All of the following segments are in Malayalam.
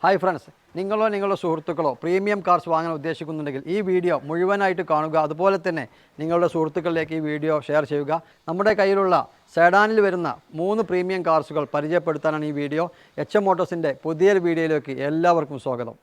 ഹായ് ഫ്രണ്ട്സ്, നിങ്ങളുടെ സുഹൃത്തുക്കളോ പ്രീമിയം കാർസ് വാങ്ങാൻ ഉദ്ദേശിക്കുന്നുണ്ടെങ്കിൽ ഈ വീഡിയോ മുഴുവനായിട്ട് കാണുക. അതുപോലെ തന്നെ നിങ്ങളുടെ സുഹൃത്തുക്കളിലേക്ക് ഈ വീഡിയോ ഷെയർ ചെയ്യുക. നമ്മുടെ കയ്യിലുള്ള സെഡാനിൽ വരുന്ന 3 പ്രീമിയം കാർസുകൾ പരിചയപ്പെടുത്താനാണ് ഈ വീഡിയോ. HM മോട്ടോഴ്സിൻ്റെ പുതിയൊരു വീഡിയോയിലേക്ക് എല്ലാവർക്കും സ്വാഗതം.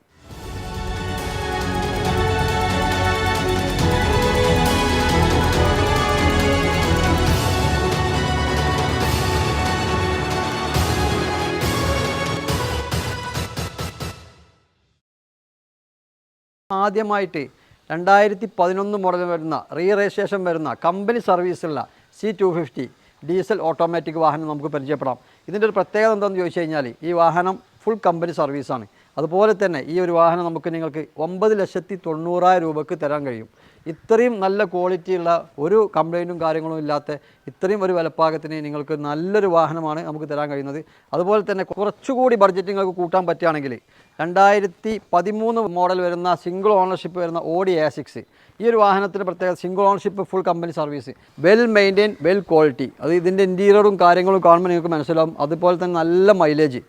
ആദ്യമായിട്ട് 2011 മോഡൽ വരുന്ന രജിസ്ട്രേഷൻ വരുന്ന കമ്പനി സർവീസുള്ള C250 ഡീസൽ ഓട്ടോമാറ്റിക് വാഹനം നമുക്ക് പരിചയപ്പെടാം. ഇതിൻ്റെ ഒരു പ്രത്യേകത എന്താണെന്ന് ചോദിച്ചു കഴിഞ്ഞാൽ ഈ വാഹനം ഫുൾ കമ്പനി സർവീസാണ്. അതുപോലെ തന്നെ ഈ ഒരു വാഹനം നിങ്ങൾക്ക് 9,90,000 രൂപയ്ക്ക് തരാൻ കഴിയും. ഇത്രയും നല്ല ക്വാളിറ്റിയുള്ള ഒരു കംപ്ലൈൻറ്റും കാര്യങ്ങളും ഇല്ലാത്ത ഇത്രയും ഒരു വിലപ്പാകത്തിന് നിങ്ങൾക്ക് നല്ലൊരു വാഹനമാണ് നമുക്ക് തരാൻ കഴിയുന്നത്. അതുപോലെ തന്നെ കുറച്ചുകൂടി ബഡ്ജറ്റ് നിങ്ങൾക്ക് കൂട്ടാൻ പറ്റുകയാണെങ്കിൽ 2013 മോഡൽ വരുന്ന സിംഗിൾ ഓണർഷിപ്പ് വരുന്ന Audi A6 ഈ ഒരു വാഹനത്തിൻ്റെ പ്രത്യേകത single ownership full company service, well maintain, well quality. അത് ഇതിൻ്റെ ഇൻറ്റീരിയറും കാര്യങ്ങളും കാണുമ്പോൾ നിങ്ങൾക്ക് മനസ്സിലാവും. അതുപോലെ തന്നെ നല്ല മൈലേജ്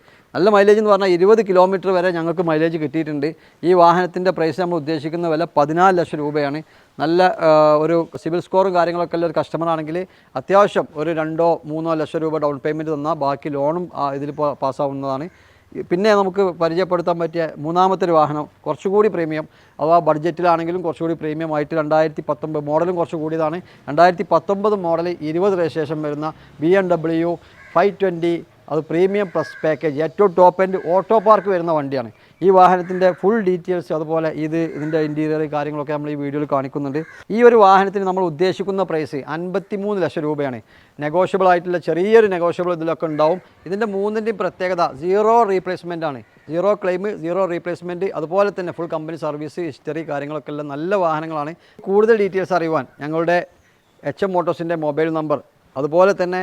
എന്ന് പറഞ്ഞാൽ 20 കിലോമീറ്റർ വരെ ഞങ്ങൾക്ക് മൈലേജ് കിട്ടിയിട്ടുണ്ട്. ഈ വാഹനത്തിൻ്റെ പ്രൈസ് നമ്മൾ ഉദ്ദേശിക്കുന്ന വില 14 ലക്ഷം രൂപയാണ്. നല്ല ഒരു സിവിൽ സ്കോറും കാര്യങ്ങളൊക്കെ ഉള്ള ഒരു കസ്റ്റമറാണെങ്കിൽ അത്യാവശ്യം ഒരു 2-3 ലക്ഷം രൂപ ഡൗൺ പേയ്മെൻറ്റ് തന്നാൽ ബാക്കി ലോണും ഇതിൽ പാസ്സാവുന്നതാണ്. പിന്നെ നമുക്ക് പരിചയപ്പെടുത്താൻ പറ്റിയ മൂന്നാമത്തെ ഒരു വാഹനം കുറച്ചുകൂടി പ്രീമിയം, അഥവാ ബഡ്ജറ്റിലാണെങ്കിലും കുറച്ചുകൂടി പ്രീമിയം ആയിട്ട് 2019 മോഡലും കുറച്ച് കൂടിയതാണ്. 2019 മോഡൽ 20 രജിസ്ട്രേഷൻ വരുന്ന BMW 520, അത് പ്രീമിയം പ്ലസ് പാക്കേജ്, ഏറ്റവും ടോപ്പ് എൻഡ് ഓട്ടോ പാർക്ക് വരുന്ന വണ്ടിയാണ്. ഈ വാഹനത്തിൻ്റെ ഫുൾ ഡീറ്റെയിൽസ് അതുപോലെ ഇതിൻ്റെ ഇൻറ്റീരിയർ കാര്യങ്ങളൊക്കെ നമ്മൾ ഈ വീഡിയോയിൽ കാണിക്കുന്നുണ്ട്. ഈ ഒരു വാഹനത്തിന് നമ്മൾ ഉദ്ദേശിക്കുന്ന പ്രൈസ് 53 ലക്ഷം രൂപയാണ്. നെഗോഷ്യബിൾ ആയിട്ടുള്ള ചെറിയൊരു നെഗോഷ്യബിൾ ഇതിലൊക്കെ ഉണ്ടാവും. ഇതിൻ്റെ മൂന്നിൻ്റെയും പ്രത്യേകത 0 റീപ്ലേസ്മെൻ്റ് ആണ്. 0 ക്ലെയിം, 0 റീപ്ലേസ്മെൻറ്റ്, അതുപോലെ തന്നെ ഫുൾ കമ്പനി സർവീസ് ഹിസ്റ്ററി കാര്യങ്ങളൊക്കെ ഉള്ള നല്ല വാഹനങ്ങളാണ്. കൂടുതൽ ഡീറ്റെയിൽസ് അറിയുവാൻ ഞങ്ങളുടെ HM മോട്ടോഴ്സിൻ്റെ മൊബൈൽ നമ്പർ, അതുപോലെ തന്നെ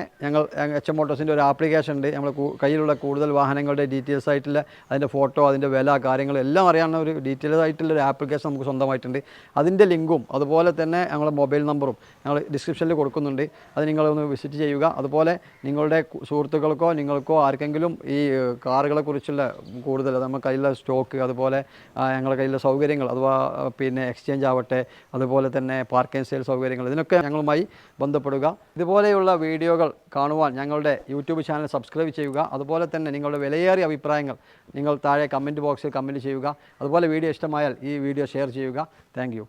HM മോട്ടോഴ്സിൻ്റെ ഒരു ആപ്ലിക്കേഷൻ ഉണ്ട്. നമ്മൾ കയ്യിലുള്ള കൂടുതൽ വാഹനങ്ങളുടെ ഡീറ്റെയിൽസ് ആയിട്ടുള്ള അതിൻ്റെ ഫോട്ടോ, അതിൻ്റെ വില കാര്യങ്ങൾ എല്ലാം അറിയാവുന്ന ഒരു ഡീറ്റെയിൽസ് ആയിട്ടുള്ളൊരു ആപ്ലിക്കേഷൻ നമുക്ക് സ്വന്തമായിട്ടുണ്ട്. അതിൻ്റെ ലിങ്കും അതുപോലെ തന്നെ ഞങ്ങളുടെ മൊബൈൽ നമ്പറും ഞങ്ങൾ ഡിസ്ക്രിപ്ഷനിൽ കൊടുക്കുന്നുണ്ട്. അത് നിങ്ങളൊന്ന് വിസിറ്റ് ചെയ്യുക. അതുപോലെ നിങ്ങളുടെ സുഹൃത്തുക്കൾക്കോ നിങ്ങൾക്കോ ആർക്കെങ്കിലും ഈ കാറുകളെക്കുറിച്ചുള്ള കൂടുതൽ നമ്മുടെ കയ്യിലുള്ള സ്റ്റോക്ക്, അതുപോലെ ഞങ്ങളുടെ കയ്യിലുള്ള സൗകര്യങ്ങൾ, അഥവാ പിന്നെ എക്സ്ചേഞ്ച് ആവട്ടെ, അതുപോലെ തന്നെ പാർക്കിംഗ് സെയിൽ സൗകര്യങ്ങൾ, ഇതിനൊക്കെ ഞങ്ങളുമായി ബന്ധപ്പെടുക. ഇതുപോലെയുള്ള വീഡിയോകൾ കാണുവാൻ ഞങ്ങളുടെ യൂട്യൂബ് ചാനൽ സബ്സ്ക്രൈബ് ചെയ്യുക. അതുപോലെ തന്നെ നിങ്ങളുടെ വിലയേറിയ അഭിപ്രായങ്ങൾ നിങ്ങൾ താഴെ കമൻറ്റ് ബോക്സിൽ കമൻറ്റ് ചെയ്യുക. അതുപോലെ വീഡിയോ ഇഷ്ടമായാൽ ഈ വീഡിയോ ഷെയർ ചെയ്യുക. Thank you.